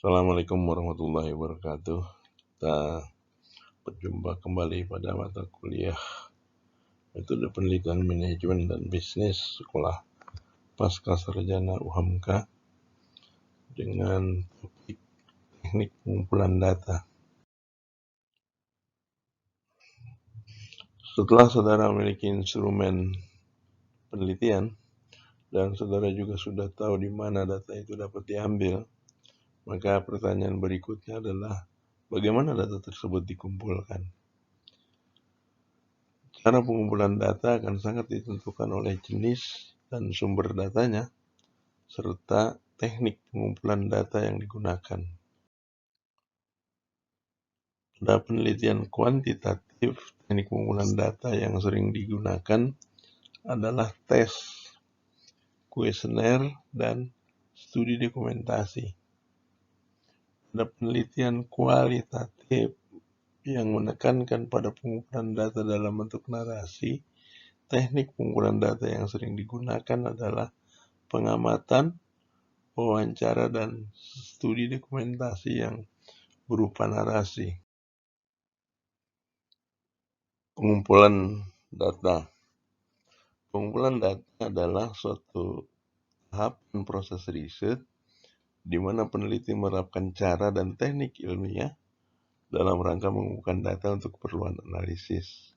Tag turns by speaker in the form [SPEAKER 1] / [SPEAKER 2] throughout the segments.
[SPEAKER 1] Assalamualaikum warahmatullahi wabarakatuh. Kita berjumpa kembali pada mata kuliah Metode Penelitian Manajemen dan Bisnis Sekolah Pasca Sarjana UHAMK dengan topik teknik pengumpulan data. Setelah saudara memiliki instrumen penelitian dan saudara juga sudah tahu di mana data itu dapat diambil, maka pertanyaan berikutnya adalah bagaimana data tersebut dikumpulkan. Cara pengumpulan data akan sangat ditentukan oleh jenis dan sumber datanya, serta teknik pengumpulan data yang digunakan. Pada penelitian kuantitatif, teknik pengumpulan data yang sering digunakan adalah tes, kuesioner, dan studi dokumentasi. Pada penelitian kualitatif yang menekankan pada pengumpulan data dalam bentuk narasi, teknik pengumpulan data yang sering digunakan adalah pengamatan, wawancara, dan studi dokumentasi yang berupa narasi. Pengumpulan data. Pengumpulan data adalah suatu tahap dan proses riset di mana peneliti menerapkan cara dan teknik ilmiah dalam rangka mengumpulkan data untuk keperluan analisis.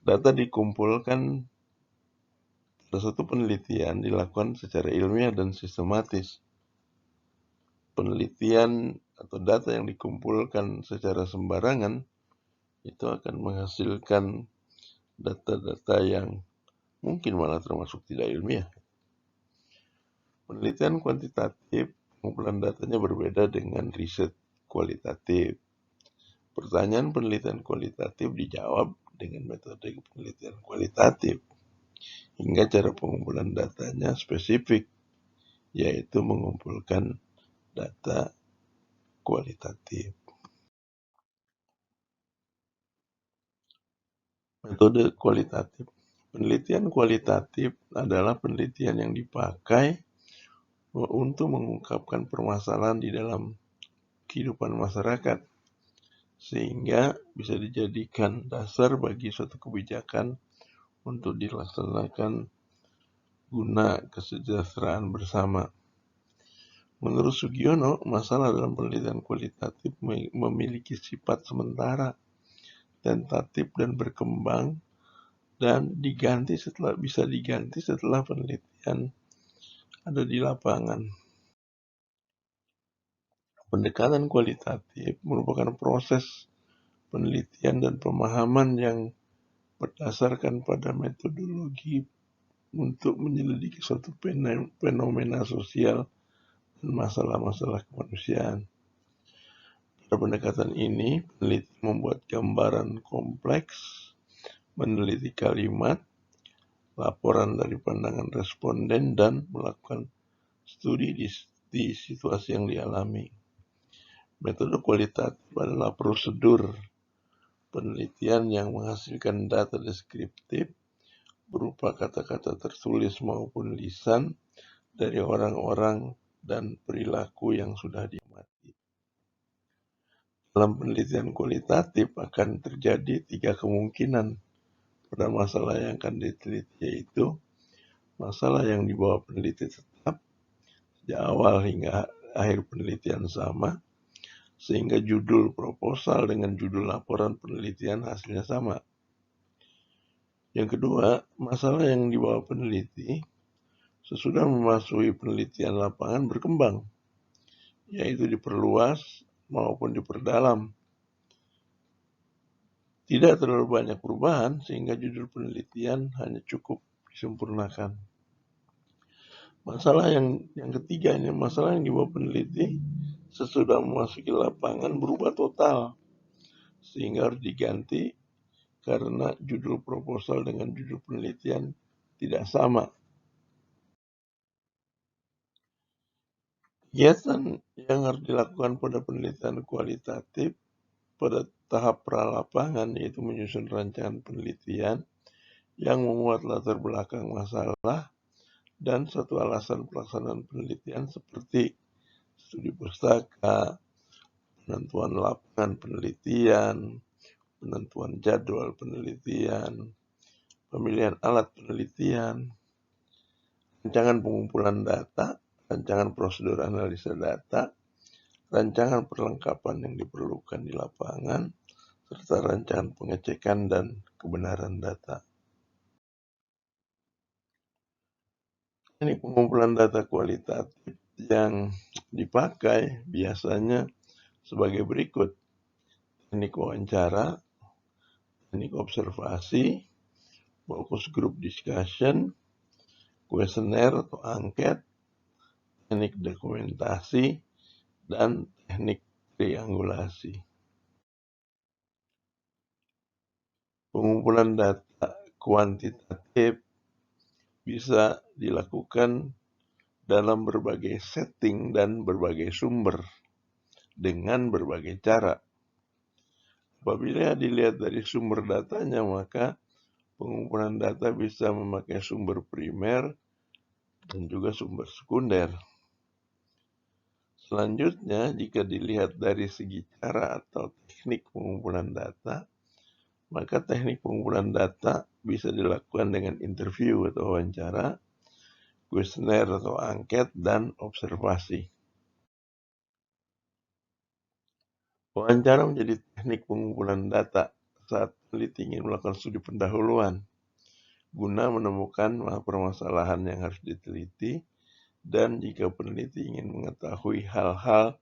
[SPEAKER 1] Data dikumpulkan pada suatu penelitian dilakukan secara ilmiah dan sistematis. Penelitian atau data yang dikumpulkan secara sembarangan itu akan menghasilkan data-data yang mungkin malah termasuk tidak ilmiah. Penelitian kuantitatif, pengumpulan datanya berbeda dengan riset kualitatif. Pertanyaan penelitian kualitatif dijawab dengan metode penelitian kualitatif, hingga cara pengumpulan datanya spesifik, yaitu mengumpulkan data kualitatif. Metode kualitatif. Penelitian kualitatif adalah penelitian yang dipakai untuk mengungkapkan permasalahan di dalam kehidupan masyarakat, sehingga bisa dijadikan dasar bagi suatu kebijakan untuk dilaksanakan guna kesejahteraan bersama. Menurut Sugiono, masalah dalam penelitian kualitatif memiliki sifat sementara, tentatif, dan berkembang, dan bisa diganti setelah penelitian ada di lapangan. Pendekatan kualitatif merupakan proses penelitian dan pemahaman yang berdasarkan pada metodologi untuk menyelidiki suatu fenomena sosial dan masalah-masalah kemanusiaan. Pada pendekatan ini, peneliti membuat gambaran kompleks, meneliti kalimat, laporan dari pandangan responden, dan melakukan studi di situasi yang dialami. Metode kualitatif adalah prosedur penelitian yang menghasilkan data deskriptif berupa kata-kata tertulis maupun lisan dari orang-orang dan perilaku yang sudah diamati. Dalam penelitian kualitatif akan terjadi 3 kemungkinan pada masalah yang akan diteliti, yaitu masalah yang dibawa peneliti tetap sejak awal hingga akhir penelitian sama, sehingga judul proposal dengan judul laporan penelitian hasilnya sama. Yang kedua, masalah yang dibawa peneliti sesudah memasuki penelitian lapangan berkembang, yaitu diperluas maupun diperdalam. Tidak terlalu banyak perubahan sehingga judul penelitian hanya cukup disempurnakan. Masalah yang ketiga ini, masalah yang dibawa peneliti sesudah memasuki lapangan berubah total, sehingga harus diganti karena judul proposal dengan judul penelitian tidak sama. Kegiatan yang harus dilakukan pada penelitian kualitatif pada tahap pralapangan, yaitu menyusun rancangan penelitian yang memuat latar belakang masalah dan suatu alasan pelaksanaan penelitian seperti studi pustaka, penentuan lapangan penelitian, penentuan jadwal penelitian, pemilihan alat penelitian, rancangan pengumpulan data, rancangan prosedur analisa data, rancangan perlengkapan yang diperlukan di lapangan, serta rancangan pengecekan dan kebenaran data. Ini pengumpulan data kualitatif yang dipakai biasanya sebagai berikut: teknik wawancara, teknik observasi, focus group discussion, kuesioner atau angket, teknik dokumentasi, dan teknik triangulasi. Pengumpulan data kuantitatif bisa dilakukan dalam berbagai setting dan berbagai sumber dengan berbagai cara. Apabila dilihat dari sumber datanya, maka pengumpulan data bisa memakai sumber primer dan juga sumber sekunder. Selanjutnya, jika dilihat dari segi cara atau teknik pengumpulan data, maka teknik pengumpulan data bisa dilakukan dengan interview atau wawancara, kuesioner atau angket, dan observasi. Wawancara menjadi teknik pengumpulan data saat peneliti ingin melakukan studi pendahuluan, guna menemukan permasalahan yang harus diteliti, dan jika peneliti ingin mengetahui hal-hal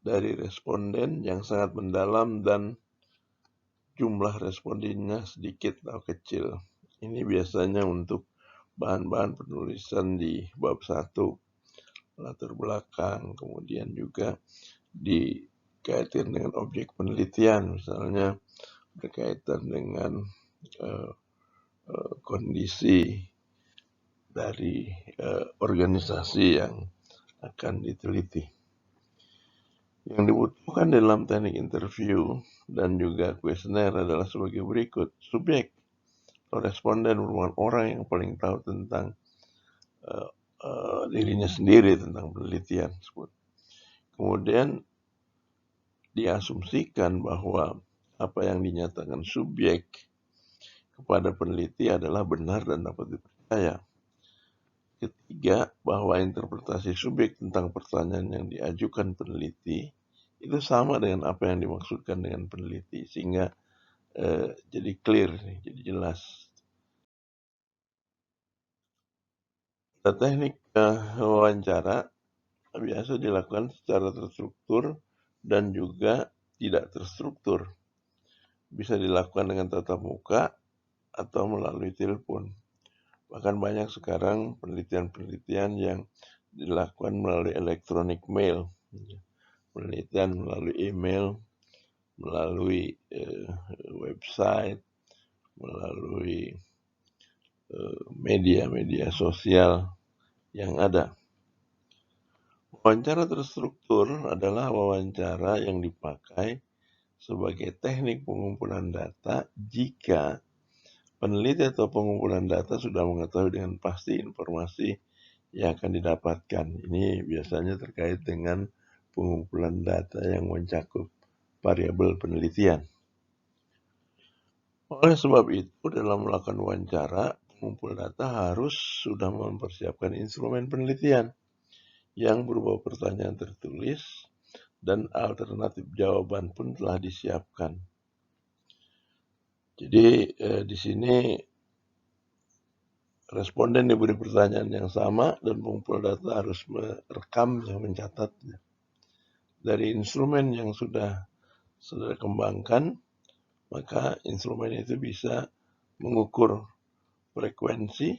[SPEAKER 1] dari responden yang sangat mendalam dan jumlah respondennya sedikit atau kecil. Ini biasanya untuk bahan-bahan penulisan di bab 1, latar belakang, kemudian juga dikaitkan dengan objek penelitian, misalnya berkaitan dengan kondisi dari organisasi yang akan diteliti. Yang dibutuhkan dalam teknik interview dan juga kuesioner adalah sebagai berikut: subjek atau responden merupakan orang yang paling tahu tentang dirinya sendiri, tentang penelitian tersebut. Kemudian diasumsikan bahwa apa yang dinyatakan subjek kepada peneliti adalah benar dan dapat dipercaya. Ketiga, bahwa interpretasi subjek tentang pertanyaan yang diajukan peneliti itu sama dengan apa yang dimaksudkan dengan peneliti, sehingga jadi clear, jadi jelas. Teknik wawancara biasa dilakukan secara terstruktur dan juga tidak terstruktur. Bisa dilakukan dengan tatap muka atau melalui telepon. Bahkan banyak sekarang penelitian-penelitian yang dilakukan melalui electronic mail. Penelitian melalui email, melalui website, melalui media-media sosial yang ada. Wawancara terstruktur adalah wawancara yang dipakai sebagai teknik pengumpulan data jika peneliti atau pengumpulan data sudah mengetahui dengan pasti informasi yang akan didapatkan. Ini biasanya terkait dengan pengumpulan data yang mencakup variabel penelitian. Oleh sebab itu, dalam melakukan wawancara, pengumpul data harus sudah mempersiapkan instrumen penelitian yang berupa pertanyaan tertulis dan alternatif jawaban pun telah disiapkan. Jadi di sini responden diberi pertanyaan yang sama dan pengumpul data harus merekamnya, mencatatnya. Dari instrumen yang sudah kembangkan, maka instrumen itu bisa mengukur frekuensi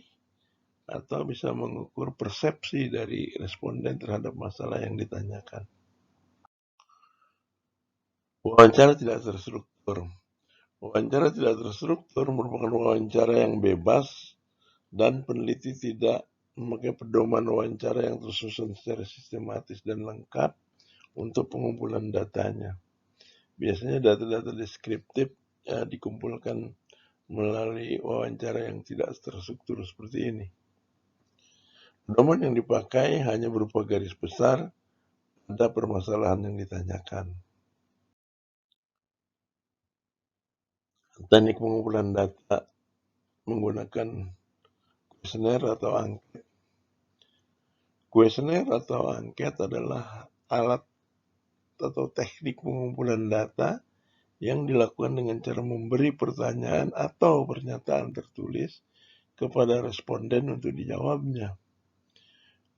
[SPEAKER 1] atau bisa mengukur persepsi dari responden terhadap masalah yang ditanyakan. Wawancara tidak terstruktur. Wawancara tidak terstruktur merupakan wawancara yang bebas dan peneliti tidak memakai pedoman wawancara yang tersusun secara sistematis dan lengkap untuk pengumpulan datanya. Biasanya data-data deskriptif dikumpulkan melalui wawancara yang tidak terstruktur seperti ini. Pedoman yang dipakai hanya berupa garis besar ada permasalahan yang ditanyakan. Teknik pengumpulan data menggunakan kuesioner atau angket. Kuesioner atau angket adalah alat atau teknik pengumpulan data yang dilakukan dengan cara memberi pertanyaan atau pernyataan tertulis kepada responden untuk dijawabnya.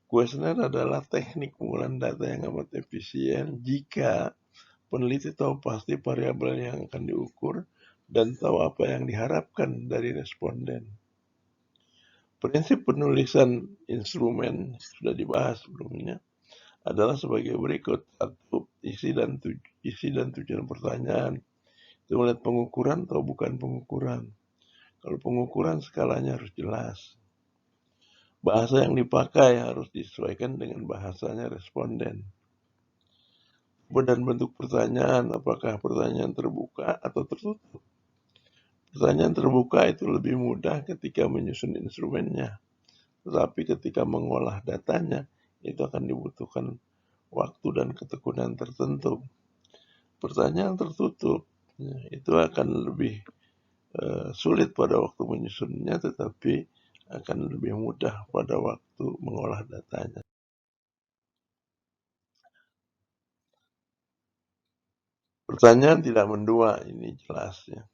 [SPEAKER 1] Kuesioner adalah teknik pengumpulan data yang amat efisien jika peneliti tahu pasti variabel yang akan diukur dan tahu apa yang diharapkan dari responden. Prinsip penulisan instrumen sudah dibahas sebelumnya adalah sebagai berikut. Satu, isi dan tujuan pertanyaan. Itu melihat pengukuran atau bukan pengukuran. Kalau pengukuran skalanya harus jelas. Bahasa yang dipakai harus disesuaikan dengan bahasanya responden. Dan bentuk pertanyaan, apakah pertanyaan terbuka atau tertutup. Pertanyaan terbuka itu lebih mudah ketika menyusun instrumennya. Tetapi ketika mengolah datanya, itu akan dibutuhkan waktu dan ketekunan tertentu. Pertanyaan tertutup, itu akan lebih sulit pada waktu menyusunnya, tetapi akan lebih mudah pada waktu mengolah datanya. Pertanyaan tidak mendua, ini jelas ya.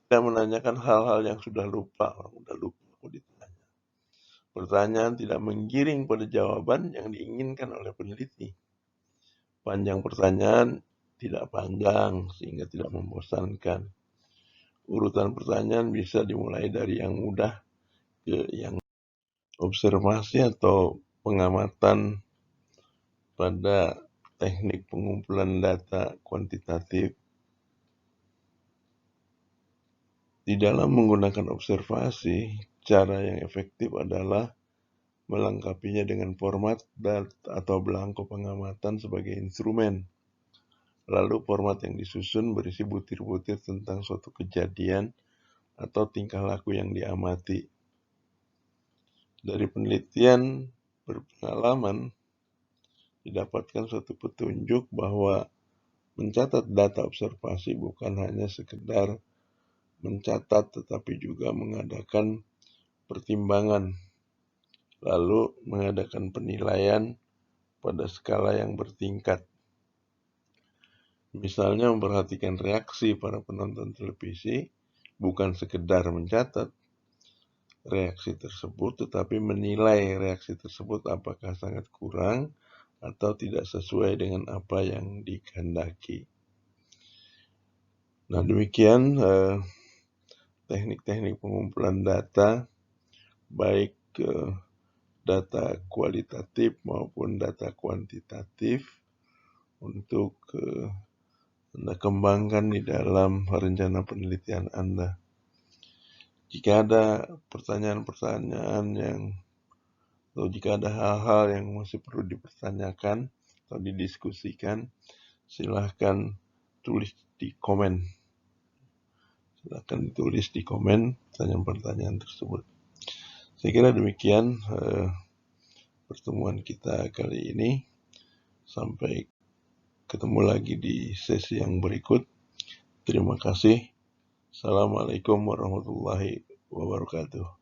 [SPEAKER 1] Tidak menanyakan hal-hal yang sudah lupa aku ditanya. Pertanyaan tidak menggiring pada jawaban yang diinginkan oleh peneliti. Panjang pertanyaan tidak panjang sehingga tidak membosankan. Urutan pertanyaan bisa dimulai dari yang mudah ke yang observasi atau pengamatan pada teknik pengumpulan data kuantitatif. Di dalam menggunakan observasi, cara yang efektif adalah melengkapinya dengan format atau belangko pengamatan sebagai instrumen. Lalu format yang disusun berisi butir-butir tentang suatu kejadian atau tingkah laku yang diamati. Dari penelitian berpengalaman, didapatkan suatu petunjuk bahwa mencatat data observasi bukan hanya sekedar mencatat, tetapi juga mengadakan pertimbangan, lalu mengadakan penilaian pada skala yang bertingkat. Misalnya memperhatikan reaksi para penonton televisi, bukan sekedar mencatat reaksi tersebut, tetapi menilai reaksi tersebut apakah sangat kurang atau tidak sesuai dengan apa yang dikehendaki. Nah, demikian teknik-teknik pengumpulan data, baik data kualitatif maupun data kuantitatif, untuk Anda kembangkan di dalam rencana penelitian Anda. Jika ada pertanyaan-pertanyaan atau jika ada hal-hal yang masih perlu dipertanyakan atau didiskusikan, silahkan tulis di komen. Silahkan ditulis di komen pertanyaan-pertanyaan tersebut. Saya kira demikian pertemuan kita kali ini. Sampai ketemu lagi di sesi yang berikut. Terima kasih. Assalamualaikum warahmatullahi wabarakatuh.